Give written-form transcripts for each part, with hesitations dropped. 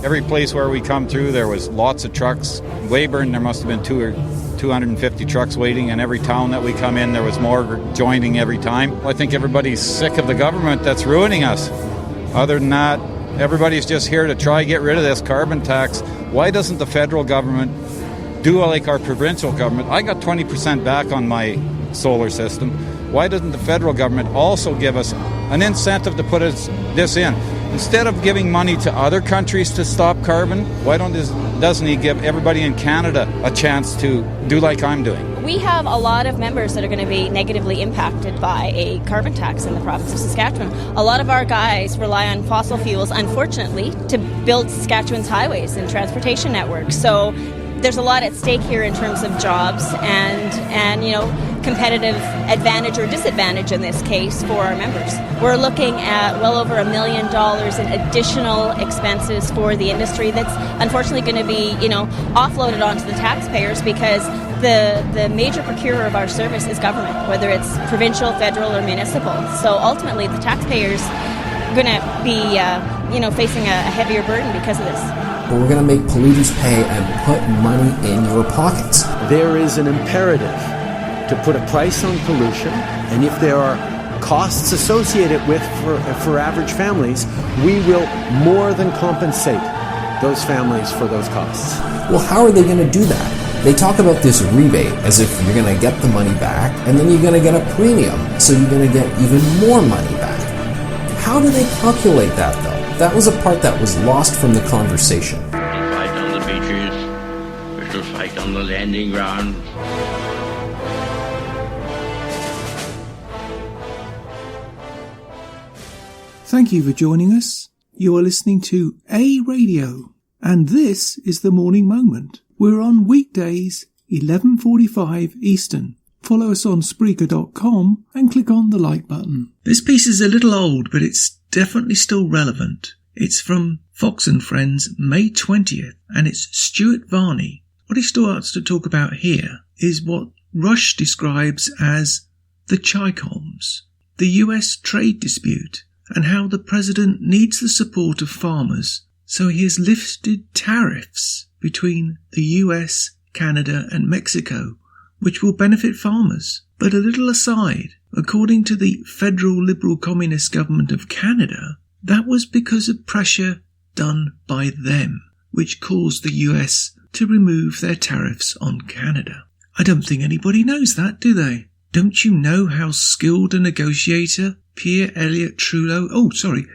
Every place where we come through, there was lots of trucks. Weyburn, there must have been 250 trucks waiting. In every town that we come in, there was more joining every time. I think everybody's sick of the government that's ruining us. Other than that, everybody's just here to try get rid of this carbon tax. Why doesn't the federal government do like our provincial government? I got 20% back on my solar system. Why doesn't the federal government also give us an incentive to put this in? Instead of giving money to other countries to stop carbon, why doesn't he give everybody in Canada a chance to do like I'm doing? We have a lot of members that are going to be negatively impacted by a carbon tax in the province of Saskatchewan. A lot of our guys rely on fossil fuels, unfortunately, to build Saskatchewan's highways and transportation networks. So there's a lot at stake here in terms of jobs and competitive advantage or disadvantage in this case for our members. We're looking at well over $1 million in additional expenses for the industry that's unfortunately going to be, offloaded onto the taxpayers because the major procurer of our service is government, whether it's provincial, federal, or municipal. So ultimately, the taxpayers are going to be, facing a heavier burden because of this. But we're going to make polluters pay and put money in your pockets. There is an imperative to put a price on pollution, and if there are costs associated with for average families, we will more than compensate those families for those costs. Well, how are they going to do that? They talk about this rebate as if you're going to get the money back, and then you're going to get a premium, so you're going to get even more money back. How do they calculate that, though? That was a part that was lost from the conversation. We shall fight on the beaches. We shall fight on the landing grounds. Thank you for joining us. You are listening to A Radio, and this is The Morning Moment. We're on weekdays, 11:45 Eastern. Follow us on Spreaker.com and click on the like button. This piece is a little old, but it's definitely still relevant. It's from Fox and Friends, May 20th, and it's Stewart Varney. What he starts to talk about here is what Rush describes as the Chicoms, the US trade dispute, and how the president needs the support of farmers, so he has lifted tariffs between the US, Canada and Mexico, which will benefit farmers. But a little aside, according to the federal Liberal Communist government of Canada, that was because of pressure done by them, which caused the US to remove their tariffs on Canada. I don't think anybody knows that, do they? Don't you know how skilled a negotiator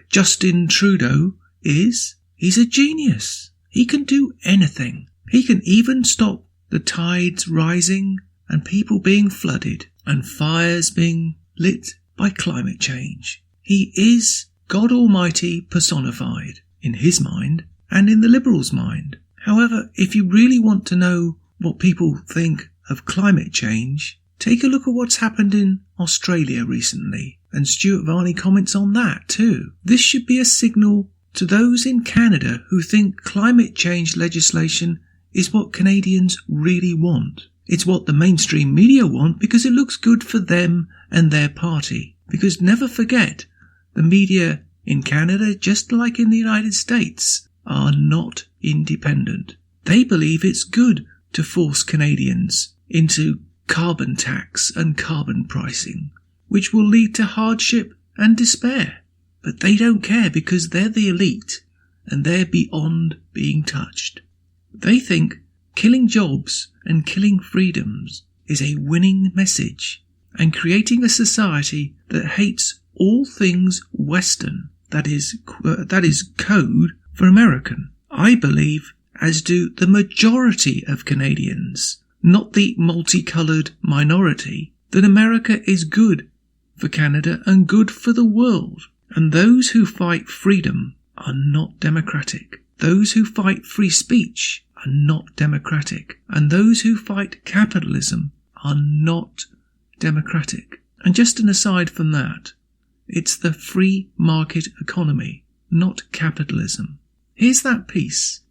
Justin Trudeau is? He's a genius. He can do anything. He can even stop the tides rising and people being flooded and fires being lit by climate change. He is God Almighty personified in his mind and in the Liberals' mind. However, if you really want to know what people think of climate change, take a look at what's happened in Australia recently, and Stewart Varney comments on that too. This should be a signal to those in Canada who think climate change legislation is what Canadians really want. It's what the mainstream media want because it looks good for them and their party. Because never forget, the media in Canada, just like in the United States, are not independent. They believe it's good to force Canadians into carbon tax and carbon pricing, which will lead to hardship and despair. But they don't care because they're the elite and they're beyond being touched. They think killing jobs and killing freedoms is a winning message, and creating a society that hates all things Western, that is code for American. I believe, as do the majority of Canadians, not the multicoloured minority, that America is good for Canada and good for the world. And those who fight freedom are not democratic. Those who fight free speech are not democratic. And those who fight capitalism are not democratic. And just an aside from that, it's the free market economy, not capitalism. Here's that piece.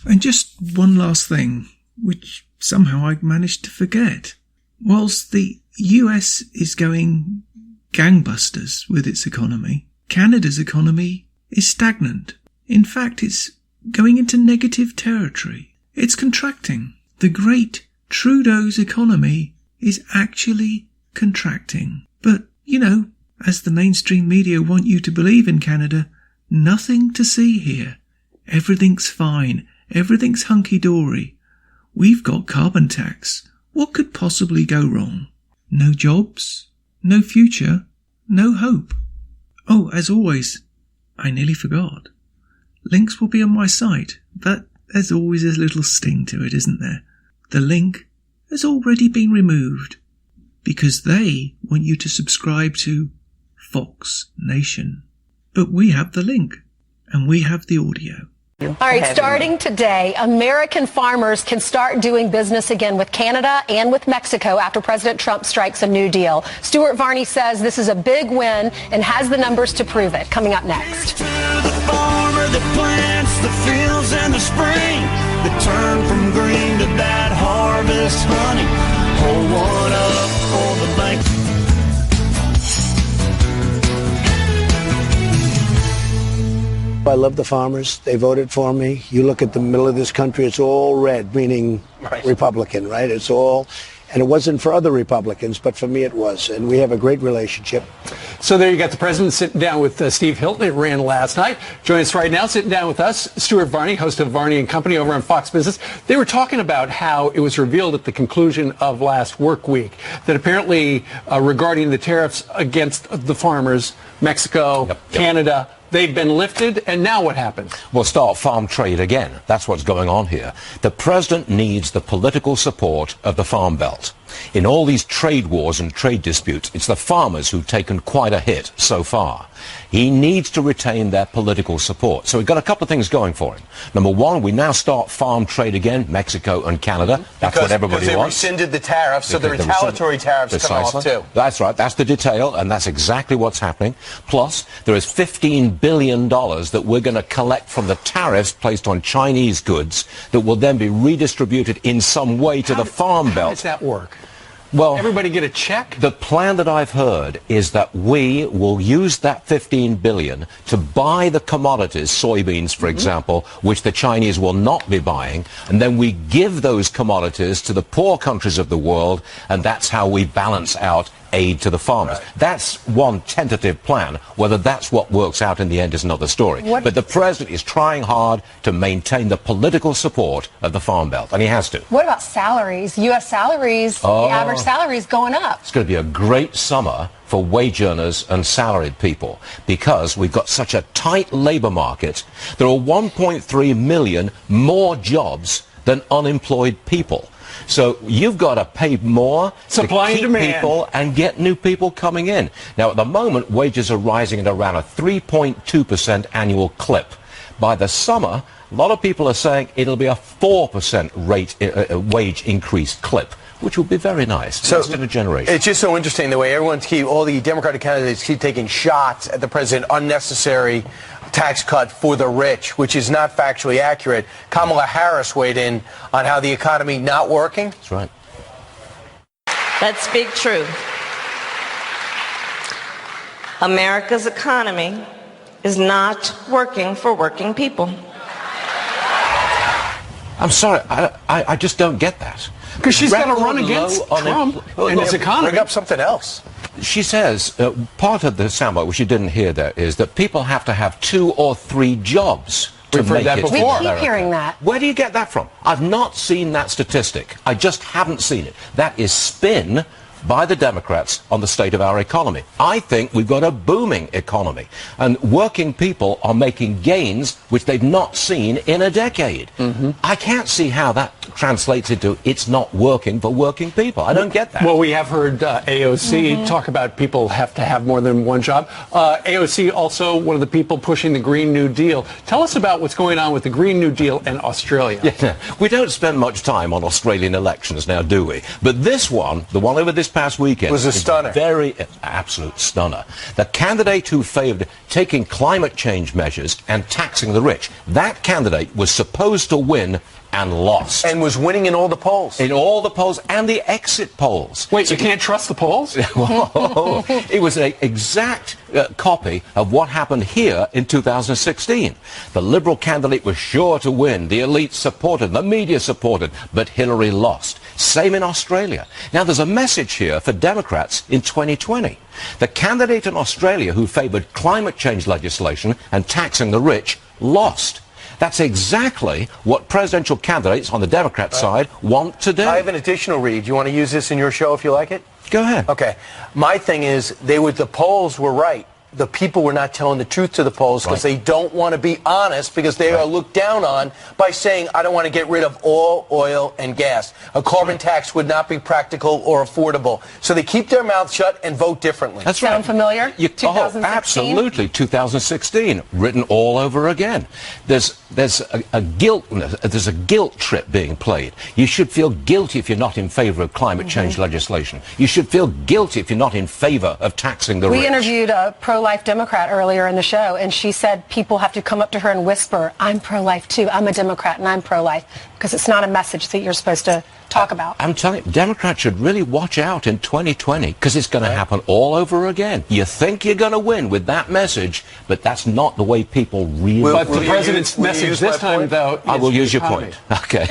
And just one last thing, which somehow I managed to forget. Whilst the US is going gangbusters with its economy, Canada's economy is stagnant. In fact, it's going into negative territory. It's contracting. The great Trudeau's economy is actually contracting. But, as the mainstream media want you to believe in Canada, nothing to see here. Everything's fine. Everything's hunky-dory. We've got carbon tax. What could possibly go wrong? No jobs, no future, no hope. Oh, as always, I nearly forgot. Links will be on my site, but there's always a little sting to it, isn't there? The link has already been removed because they want you to subscribe to Fox Nation. But we have the link and we have the audio. All right, starting today, American farmers can start doing business again with Canada and with Mexico after President Trump strikes a new deal. Stewart Varney says this is a big win and has the numbers to prove it. Coming up next. To the farmer that plants the fields in the spring, that turn from green to that harvest honey. Hold one up for the bank. I love the farmers. They voted for me. You look at the middle of this country, it's all red, meaning Republican, right? It's all, and it wasn't for other Republicans, but for me it was. And we have a great relationship. So there you got the president sitting down with Steve Hilton. It ran last night. Joining us right now, sitting down with us, Stewart Varney, host of Varney and Company over on Fox Business. They were talking about how it was revealed at the conclusion of last work week that apparently regarding the tariffs against the farmers, Mexico, Canada, they've been lifted, and now what happens? We'll start farm trade again. That's what's going on here. The president needs the political support of the Farm Belt. In all these trade wars and trade disputes, it's the farmers who've taken quite a hit so far. He needs to retain their political support. So we've got a couple of things going for him. Number one, we now start farm trade again, Mexico and Canada. That's what everybody wants. Because they rescinded the tariffs, so the retaliatory tariffs come off too. That's right. That's the detail, and that's exactly what's happening. Plus, there is $15 billion that we're going to collect from the tariffs placed on Chinese goods that will then be redistributed in some way to the Farm Belt. How does that work? Well, everybody get a check? The plan that I've heard is that we will use that $15 billion to buy the commodities, soybeans, for example, which the Chinese will not be buying, and then we give those commodities to the poor countries of the world, and that's how we balance out aid to the farmers. Right. That's one tentative plan. Whether that's what works out in the end is another story. But the president is trying hard to maintain the political support of the Farm Belt, and he has to. What about salaries? U.S. salaries, the average salary is going up. It's going to be a great summer for wage earners and salaried people because we've got such a tight labor market. There are 1.3 million more jobs than unemployed people. So you've got to pay more supply to keep and demand. People and get new people coming in. Now, at the moment, wages are rising at around a 3.2% annual clip. By the summer, a lot of people are saying it'll be a 4% wage increase clip, which will be very nice. So in a generation. It's just so interesting the way all the Democratic candidates keep taking shots at the president, unnecessary tax cut for the rich, which is not factually accurate. Kamala Harris weighed in on how the economy not working. That's right. Let's speak truth. America's economy is not working for working people. I'm sorry, I just don't get that. Because she's got to run against Trump and his economy. Bring up something else. She says, part of the soundbite, which you didn't hear there, is that people have to have 2 or 3 jobs to make it. We keep hearing that. Where do you get that from? I've not seen that statistic. I just haven't seen it. That is spin by the Democrats on the state of our economy. I think we've got a booming economy, and working people are making gains which they've not seen in a decade. I can't see how that translates into it's not working for working people. I don't get that. Well, we have heard AOC talk about people have to have more than one job. AOC also one of the people pushing the Green New Deal. Tell us about what's going on with the Green New Deal in Australia. Yeah, we don't spend much time on Australian elections now, do we? But this one, the one over this past weekend, was a stunner. Very absolute stunner. The candidate who favoured taking climate change measures and taxing the rich, that candidate was supposed to win and lost. And was winning in all the polls. In all the polls and the exit polls. Wait, you can't trust the polls? Well, it was an exact copy of what happened here in 2016. The Liberal candidate was sure to win. The elite supported, the media supported, but Hillary lost. Same in Australia. Now, there's a message here for Democrats in 2020. The candidate in Australia who favoured climate change legislation and taxing the rich lost. That's exactly what presidential candidates on the Democrat side want to do. I have an additional read. You want to use this in your show if you like it? Go ahead. Okay. My thing is, the polls were right. The people were not telling the truth to the polls because they don't want to be honest because they are looked down on by saying, I don't want to get rid of all oil and gas. A carbon tax would not be practical or affordable. So they keep their mouth shut and vote differently. That's Sound familiar? 2016? Absolutely. 2016, written all over again. There's a guilt trip being played. You should feel guilty if you're not in favor of climate change legislation. You should feel guilty if you're not in favor of taxing the rich. We interviewed a pro-life Democrat earlier in the show, and she said people have to come up to her and whisper, I'm pro-life too. I'm a Democrat and I'm pro-life, because it's not a message that you're supposed to talk about. I'm telling you, Democrats should really watch out in 2020 because it's going to happen all over again. You think you're going to win with that message, but that's not the way people really But the president's message this time, though, I will use your point. Okay.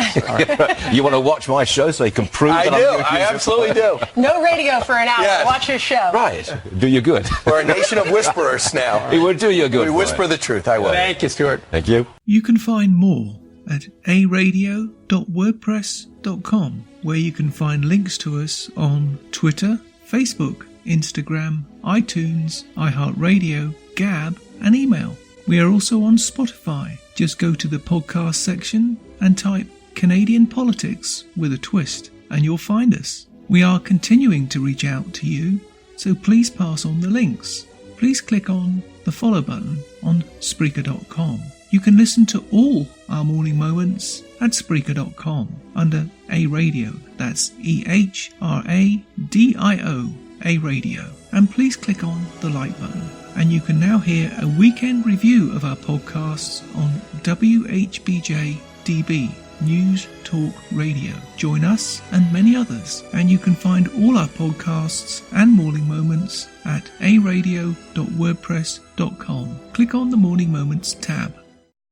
You want to watch my show so you can prove that I'm going to use I absolutely do. No radio for an hour. Yes. Watch his show. Right. Do you good. We're a nation of whisperers now. It would do you good. We whisper the truth. I will. Thank you, Stewart. Thank you. You can find more at aradio.wordpress.com, where you can find links to us on Twitter, Facebook, Instagram, iTunes, iHeartRadio, Gab, and email. We are also on Spotify. Just go to the podcast section and type Canadian Politics with a twist, and you'll find us. We are continuing to reach out to you, so please pass on the links. Please click on the follow button on Spreaker.com. You can listen to all our morning moments at Spreaker.com under A Radio. That's EHRADIO, A Radio. And please click on the like button. And you can now hear a weekend review of our podcasts on WHBJ DB, News Talk Radio. Join us and many others. And you can find all our podcasts and morning moments at aradio.wordpress.com. Click on the Morning Moments tab.